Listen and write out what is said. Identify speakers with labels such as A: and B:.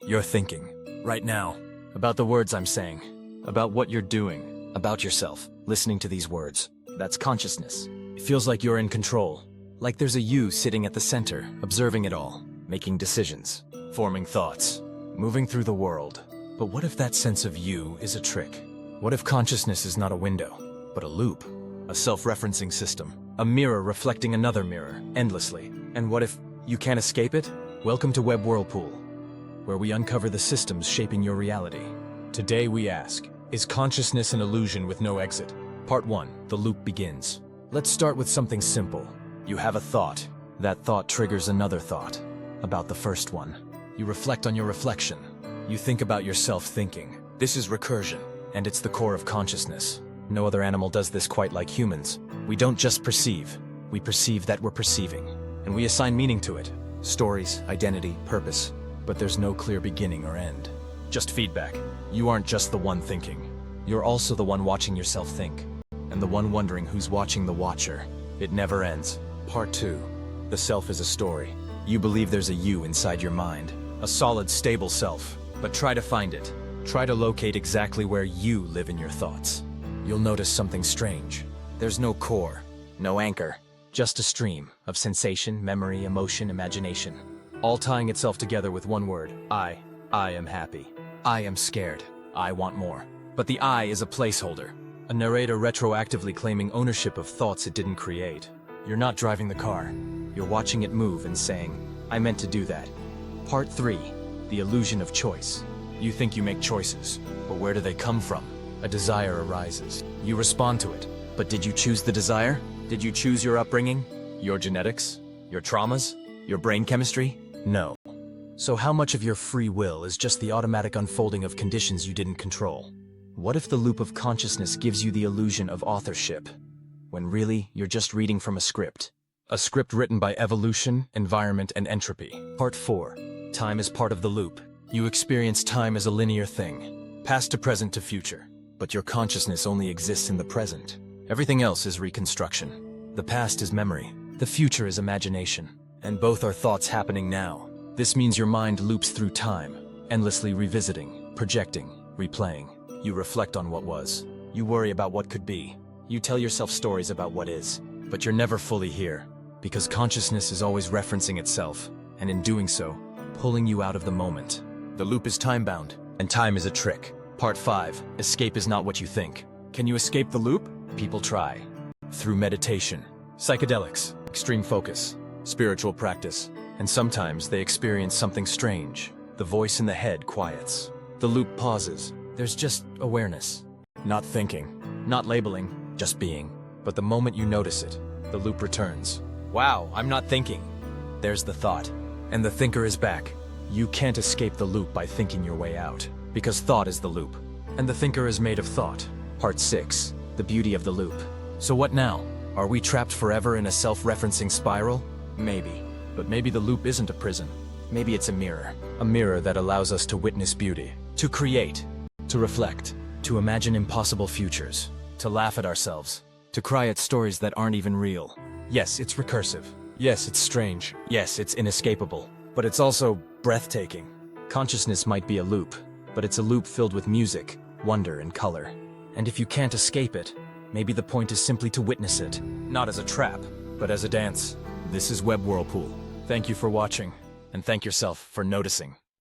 A: You're thinking, right now, about the words I'm saying, about what you're doing, about yourself, listening to these words. That's consciousness. It feels like you're in control, like there's a you sitting at the center, observing it all, making decisions, forming thoughts, moving through the world. But what if that sense of you is a trick? What if consciousness is not a window, but a loop, a self-referencing system, a mirror reflecting another mirror, endlessly? And what if you can't escape it? Welcome to Web Whirlpool, where we uncover the systems shaping your reality. Today we ask, is consciousness an illusion with no exit? Part 1, the loop begins. Let's start with something simple. You have a thought. That thought triggers another thought, about the first one. You reflect on your reflection. You think about yourself thinking. This is recursion, and it's the core of consciousness. No other animal does this quite like humans. We don't just perceive. We perceive that we're perceiving, and we assign meaning to it. Stories, identity, purpose. But there's no clear beginning or end. Just feedback. You aren't just the one thinking. You're also the one watching yourself think, and the one wondering who's watching the watcher. It never ends. Part 2. The self is a story. You believe there's a you inside your mind, a solid, stable self. But try to find it. Try to locate exactly where you live in your thoughts. You'll notice something strange. There's no core, no anchor, just a stream of sensation, memory, emotion, imagination, all tying itself together with one word. I am happy. I am scared. I want more. But the I is a placeholder, a narrator retroactively claiming ownership of thoughts it didn't create. You're not driving the car. You're watching it move and saying, I meant to do that. Part 3, the illusion of choice. You think you make choices, but where do they come from? A desire arises. You respond to it. But did you choose the desire? Did you choose your upbringing? Your genetics? Your traumas? Your brain chemistry? No. So how much of your free will is just the automatic unfolding of conditions you didn't control? What if the loop of consciousness gives you the illusion of authorship, when really you're just reading from a script? A script written by evolution, environment, and entropy. Part 4. Time is part of the loop. You experience time as a linear thing, past to present to future. But your consciousness only exists in the present. Everything else is reconstruction. The past is memory. The future is imagination. And both are thoughts happening now. This means your mind loops through time, endlessly revisiting, projecting, replaying. You reflect on what was. You worry about what could be. You tell yourself stories about what is. But you're never fully here, because consciousness is always referencing itself, and in doing so, pulling you out of the moment. The loop is time-bound, and time is a trick. Part 5. Escape is not what you think. Can you escape the loop? People try. Through meditation, psychedelics, extreme focus, spiritual practice, and sometimes they experience something strange. The voice in the head quiets. The loop pauses. There's just awareness. Not thinking, not labeling, just being. But the moment you notice it, the loop returns. Wow, I'm not thinking. There's the thought. And the thinker is back. You can't escape the loop by thinking your way out, because thought is the loop, and the thinker is made of thought. Part 6. The beauty of the loop. So what now? Are we trapped forever in a self-referencing spiral? Maybe. But maybe the loop isn't a prison. Maybe it's a mirror that allows us to witness beauty, to create, to reflect, to imagine impossible futures, to laugh at ourselves, to cry at stories that aren't even real. Yes, it's recursive. Yes, it's strange. Yes, it's inescapable. But it's also breathtaking. Consciousness might be a loop, but it's a loop filled with music, wonder, and color. And if you can't escape it, maybe the point is simply to witness it, not as a trap, but as a dance. This is Web Whirlpool. Thank you for watching, and thank yourself for noticing.